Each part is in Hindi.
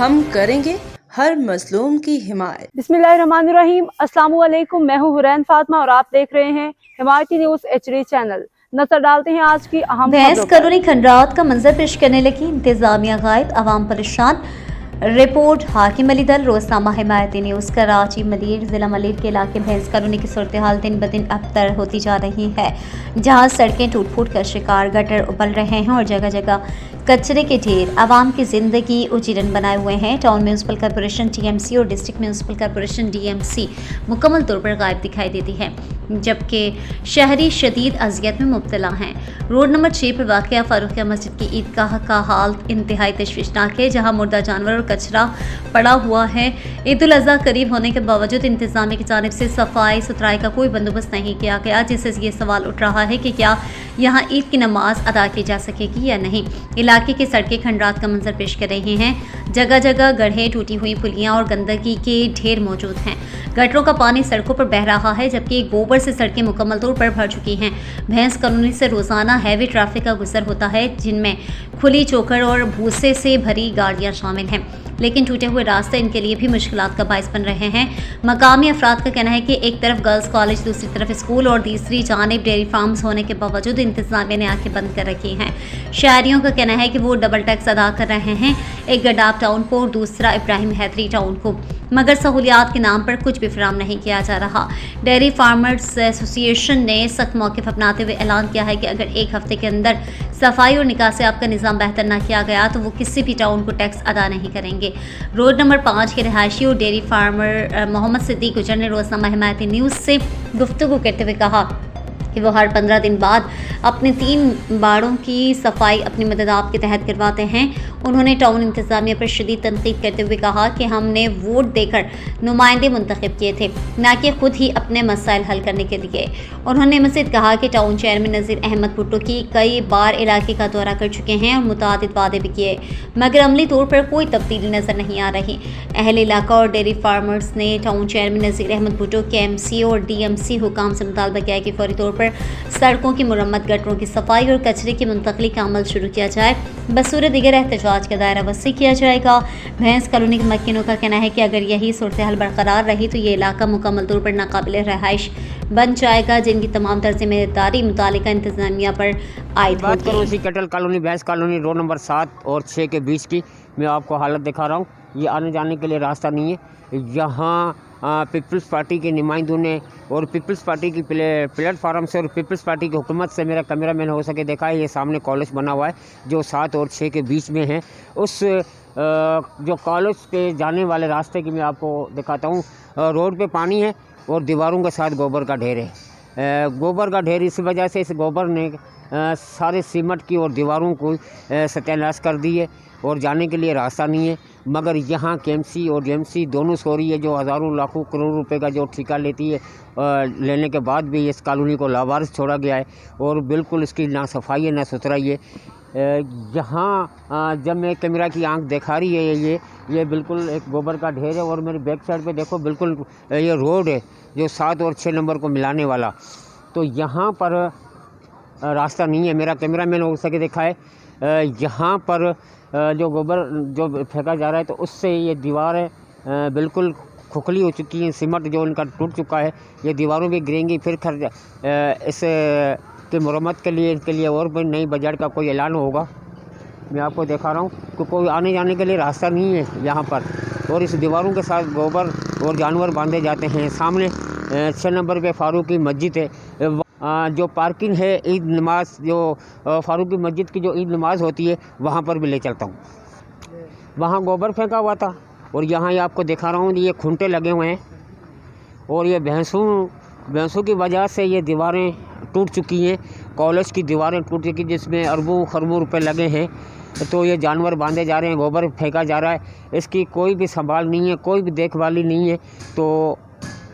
हम करेंगे हर मजलूम की हिमायत। बिस्मिल्लाहिर्रहमानिर्रहीम। अस्सलाम वालेकुम। मैं हूँ हुरैन फातिमा और आप देख रहे हैं हिमायती न्यूज HD चैनल। नजर डालते हैं आज की अहम भैंस कॉलोनी खंडरात का मंजर पेश करने लगी, इंतजामिया गायब, आवाम परेशान। रिपोर्ट हाकिम अली दल, रोजनामा हिमायती न्यूज। कराची मलीर जिला मलीर के इलाके भैंस कॉलोनी की सूरत हाल दिन ब दिन अबतर होती जा रही है, जहां सड़कें टूट फूट का शिकार, गटर उबल रहे हैं और जगह जगह कचरे के ढेर आवाम की जिंदगी उजीरन बनाए हुए हैं। टाउन म्यूनसिपल कॉरपोरेशन TMC और डिस्ट्रिक्ट म्यूनसिपल कॉरपोरेशन DMC मुकम्मल तौर पर गायब दिखाई देती है, जबकि शहरी शदीद अजियत में मुब्तला हैं। रोड नंबर 6 पर वाक़या फारूकिया मस्जिद की ईदगाह का हाल इंतहाई तशवीशनाक है, जहां मुर्दा जानवर और कचरा पड़ा हुआ है। ईद उल अज़हा करीब होने के बावजूद इंतजामिया की जानिब से सफाई सुथराई का कोई बंदोबस्त नहीं किया गया, जिससे ये सवाल उठ रहा है कि क्या यहाँ ईद की नमाज अदा की जा सकेगी या नहीं। इलाके की सड़कें खंडरात का मंजर पेश कर रही हैं। जगह जगह गड्ढे, टूटी हुई पुलियाँ और गंदगी के ढेर मौजूद हैं। गटरों का पानी सड़कों पर बह रहा है, जबकि गोबर से सड़कें मुकम्मल तौर पर भर चुकी हैं। भैंस कॉलोनी से रोजाना हैवी ट्रैफिक का गुजर होता है, जिनमें खुली चोकर और भूसे से भरी गाड़ियां शामिल हैं, लेकिन टूटे हुए रास्ते इनके लिए भी मुश्किलात का बाइस बन रहे हैं। मकामी अफराद का कहना है कि एक तरफ गर्ल्स कॉलेज, दूसरी तरफ स्कूल और तीसरी जानिब डेयरी फार्म्स होने के बावजूद इंतजामिया ने आंखें बंद कर रखी हैं। शहरियों का कहना है कि वो डबल टैक्स अदा कर रहे हैं, एक गडाब टाउन को और दूसरा इब्राहिम हैदरी टाउन को, मगर सहूलियात के नाम पर कुछ भी फराहम नहीं किया जा रहा। डेयरी फार्मर्स एसोसिएशन ने सख्त मौक़िफ़ अपनाते हुए ऐलान किया है कि अगर एक हफ्ते के अंदर सफाई और निकासी आपका निज़ाम बेहतर न किया गया तो वो किसी भी टाउन को टैक्स अदा नहीं करेंगे। रोड नंबर 5 के रिहायशी और डेयरी फार्मर मोहम्मद सिद्दीक गुजर ने रोज़नामा हिमायती न्यूज़ से गुफ्तगू करते हुए कहा कि वो हर 15 दिन बाद अपने 3 बाड़ों की सफाई अपनी मददाब के तहत करवाते हैं। उन्होंने टाउन इंतजामिया पर शदीद तनकीद करते हुए कहा कि हमने वोट देकर नुमाइंदे मुंतखब किए थे, न कि खुद ही अपने मसाइल हल करने के लिए। उन्होंने मज़ीद कहा कि टाउन चेयरमैन नज़ीर अहमद भुट्टो की कई बार इलाके का दौरा कर चुके हैं और मुतादिद वादे भी किए, मगर अमली तौर पर कोई तब्दीली नज़र नहीं आ रही। अहले इलाका और डेयरी फार्मर्स ने टाउन चेयरमैन नज़ीर अहमद भुट्टो के MC और DMC हुकाम से मुतालबा किया कि फौरी तौर पर सड़कों की मुरम्मत, गटरों की सफाई और कचरे की मुंतकली का अमल शुरू किया जाए। बसूरत दीगर एहतजाज का दायरा वसी किया जाएगा। भैंस कॉलोनी के मक्किनों का कहना है कि अगर यही सूरत हाल बरकरार रही तो ये इलाका मुकम्मल तौर पर नाकाबिल रहाइश बन जाएगा, जिनकी तमाम तरह जिम्मेदारी मुतालिका इंतजामिया पर आयद बात करूँ इसी कटल कॉलोनी, भैंस कॉलोनी रोड नंबर 7 और 6 के बीच की मैं आपको हालत दिखा रहा हूँ। ये आने जाने के लिए रास्ता नहीं है। यहाँ पीपल्स पार्टी के नुमाइंदों ने और पीपल्स पार्टी की प्लेटफार्म से और पीपल्स पार्टी की हुकूमत से मेरा कैमरा मैन हो सके देखा है, ये सामने कॉलेज बना हुआ है जो 7 और 6 के बीच में है। उस जो कॉलेज पे जाने वाले रास्ते की मैं आपको दिखाता हूँ। रोड पे पानी है और दीवारों के साथ गोबर का ढेर है। गोबर का ढेर इस वजह से इस गोबर ने सारे सीमेंट की और दीवारों को सत्यानाश कर दी है और जाने के लिए रास्ता नहीं है। मगर यहाँ KMC और DMC दोनों सो रही है, जो हज़ारों लाखों करोड़ रुपए का जो ठेका लेती है, लेने के बाद भी इस कॉलोनी को लावारिस छोड़ा गया है और बिल्कुल इसकी ना सफाई है ना सुथराई है। यहाँ जब मैं कैमरा की आंख दिखा रही है ये बिल्कुल एक गोबर का ढेर है और मेरे बैक साइड पे देखो बिल्कुल ये रोड है जो 7 और 6 नंबर को मिलाने वाला। तो यहाँ पर रास्ता नहीं है। मेरा कैमरा मैन हो सके देखा है यहाँ पर जो गोबर जो फेंका जा रहा है तो उससे ये दीवारें बिल्कुल खोखली हो चुकी हैं, सीमेंट जो इनका टूट चुका है, ये दीवारों भी गिरेंगी। फिर इस की मरम्मत के लिए इनके लिए और भी नई बजट का कोई ऐलान होगा। मैं आपको दिखा रहा हूँ कि कोई आने जाने के लिए रास्ता नहीं है यहाँ पर और इस दीवारों के साथ गोबर और जानवर बांधे जाते हैं। सामने 6 नंबर पे फारूकी मस्जिद है, जो पार्किंग है ईद नमाज, जो फारूकी मस्जिद की जो ईद नमाज होती है वहाँ पर भी ले चलता हूँ। वहाँ गोबर फेंका हुआ था और यहाँ ये आपको दिखा रहा हूँ ये खूंटे लगे हुए हैं और ये भैंसों की वजह से ये दीवारें टूट चुकी हैं। कॉलेज की दीवारें टूट चुकी जिसमें अरबों खरबों रुपए लगे हैं। तो ये जानवर बांधे जा रहे हैं, गोबर फेंका जा रहा है, इसकी कोई भी संभाल नहीं है, कोई भी देखभाली नहीं है। तो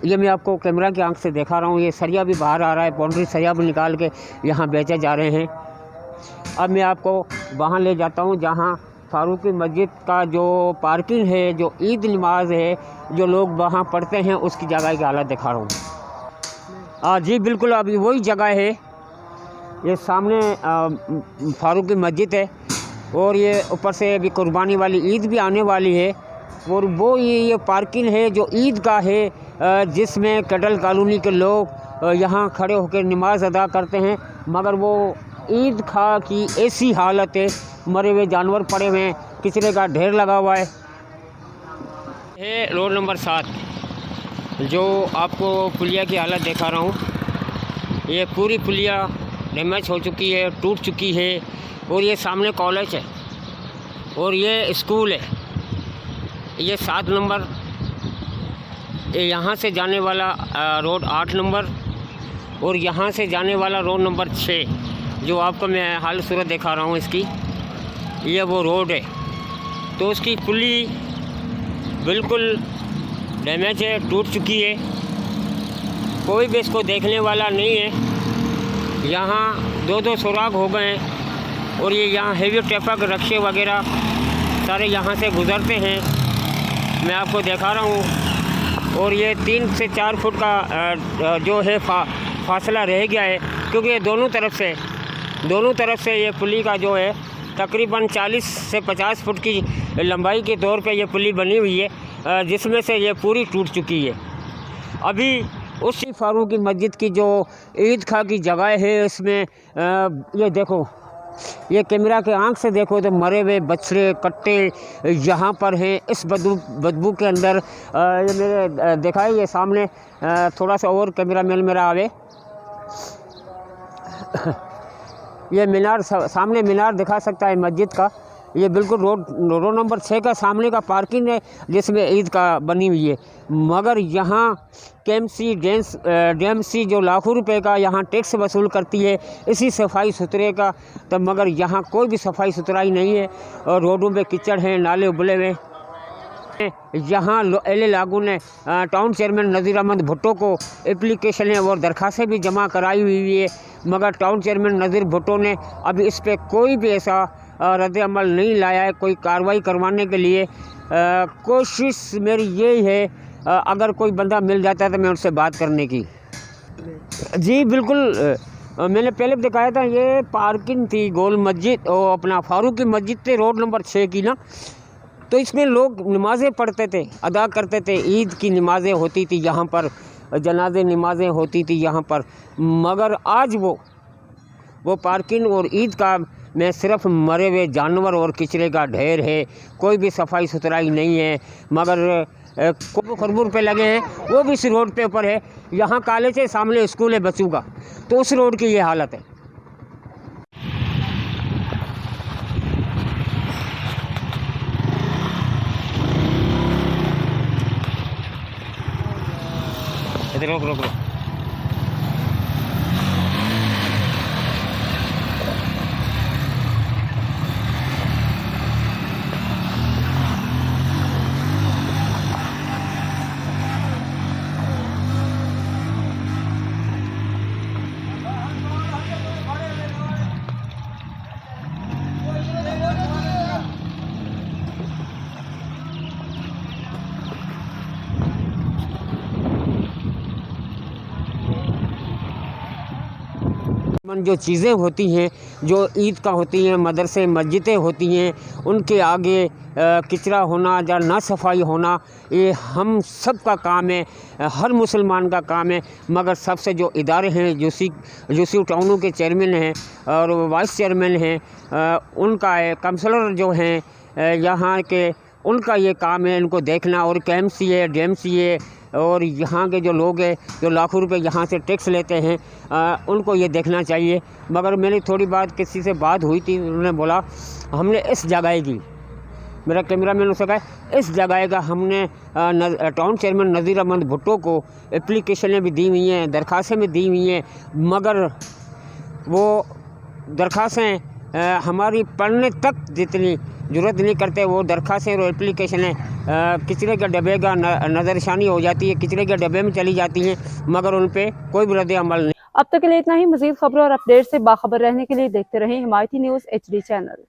ये मैं आपको कैमरा की आंख से दिखा रहा हूँ। ये सरिया भी बाहर आ रहा है, बाउंड्री सरिया भी निकाल के यहाँ बेचे जा रहे हैं। अब मैं आपको वहाँ ले जाता हूँ जहाँ फारूकी मस्जिद का जो पार्किंग है, जो ईद नमाज है, जो लोग वहाँ पढ़ते हैं, उसकी जगह की हालत दिखा रहा हूँ। जी बिल्कुल, अभी वही जगह है। ये सामने फारूकी मस्जिद है और ये ऊपर से अभी कुर्बानी वाली ईद भी आने वाली है, और वो ये पार्किंग है जो ईदगाह है, जिसमें कटल कॉलोनी के लोग यहाँ खड़े होकर नमाज अदा करते हैं। मगर वो ईदगाह की ऐसी हालत है, मरे हुए जानवर पड़े हुए हैं, कचरे का ढेर लगा हुआ है। रोड नंबर 7 जो आपको पुलिया की हालत दिखा रहा हूँ, ये पूरी पुलिया डैमेज हो चुकी है, टूट चुकी है। और ये सामने कॉलेज है और ये स्कूल है। ये 7 नंबर, यहाँ से जाने वाला रोड 8 नंबर, और यहाँ से जाने वाला रोड नंबर 6 जो आपको मैं हाल सूरत दिखा रहा हूँ इसकी, ये वो रोड है। तो उसकी पुली बिल्कुल डैमेज है, टूट चुकी है, कोई भी इसको देखने वाला नहीं है। यहाँ 2-2 सुराग हो गए हैं, और ये यहाँ हेवी ट्रैफिक रक्शे वगैरह सारे यहाँ से गुज़रते हैं, मैं आपको दिखा रहा हूँ। और ये 3 से 4 फुट का जो है फासला रह गया है, क्योंकि ये दोनों तरफ से ये पुली का जो है तकरीबन 40 से 50 फुट की लंबाई के तौर पे ये पुली बनी हुई है, जिसमें से ये पूरी टूट चुकी है। अभी उसी फारूकी मस्जिद की जो ईदगाह की जगह है, इसमें ये देखो, ये कैमरा के आंख से देखो तो मरे हुए बछड़े कट्टे यहाँ पर हैं। इस बदबू के अंदर ये मेरे दिखाई, ये सामने थोड़ा सा और कैमरा मैन मेरा आवे, ये मीनार सामने मीनार दिखा सकता है मस्जिद का। ये बिल्कुल रोड नंबर 6 का सामने का पार्किंग है, जिसमें ईदगाह बनी हुई है। मगर यहाँ डीएमसी जो लाखों रुपए का यहाँ टैक्स वसूल करती है इसी सफाई सुथरे का, तब मगर यहाँ कोई भी सफाई सुथराई नहीं है, और रोडों पे कीचड़ हैं, नाले उबले हुए। यहाँ एल लागू ने टाउन चेयरमैन नज़ीर अहमद भुट्टो को एप्लीकेशनें और दरखास्तें भी जमा कराई हुई है, मगर टाउन चेयरमैन नज़ीर भुट्टो ने अभी इस पर कोई भी ऐसा रद्द अमल नहीं लाया है, कोई कार्रवाई करवाने के लिए। कोशिश मेरी यही है, अगर कोई बंदा मिल जाता है तो मैं उनसे बात करने की। जी बिल्कुल, मैंने पहले भी दिखाया था, ये पार्किंग थी गोल मस्जिद और अपना फारूकी मस्जिद थे रोड नंबर 6 की ना, तो इसमें लोग नमाज़ें पढ़ते थे, अदा करते थे, ईद की नमाज़ें होती थी यहाँ पर, जनाजे नमाज़ें होती थी यहाँ पर। मगर आज वो पार्किंग और ईदगाह में सिर्फ मरे हुए जानवर और कचरे का ढेर है, कोई भी सफाई सुथराई नहीं है। मगर खरबूर पे लगे हैं, वो भी इस रोड पे ऊपर है। यहाँ कॉलेज है, सामने स्कूल है बच्चों का, तो उस रोड की ये हालत है। रोक जो चीज़ें होती हैं, जो ईद का होती हैं, मदरसे मस्जिदें होती हैं, उनके आगे कचरा होना या ना सफाई होना, ये हम सब का काम है, हर मुसलमान का काम है। मगर सबसे जो इदारे हैं, जोशी टाउनों के चेयरमैन हैं और वाइस चेयरमैन हैं, उनका है, काउंसलर जो हैं यहाँ के, उनका ये काम है इनको देखना। और KMCA DMCA और यहाँ के जो लोग हैं जो लाखों रुपए यहाँ से टैक्स लेते हैं, उनको ये देखना चाहिए। मगर मेरी थोड़ी बात किसी से बात हुई थी, उन्होंने बोला हमने इस जगह की, मेरा कैमरा मैन उससे कहा इस जगह का हमने टाउन चेयरमैन नज़ीर अहमद भुट्टो को एप्लीकेशनें भी दी हुई हैं, दरखास्तें भी दी हुई हैं, मगर वो दरखास्तें हमारी पढ़ने तक जितनी ज़रूरत नहीं करते, वो दरखास्तें और एप्लीकेशनें कचरे के डब्बे का नज़रसानी हो जाती है, कचरे के डब्बे में चली जाती हैं, मगर उन पर कोई भी रद्द अमल नहीं। अब तक के लिए इतना ही। मज़ीद खबरों और अपडेट से बाखबर रहने के लिए देखते रहें हिमायती न्यूज़ HD चैनल।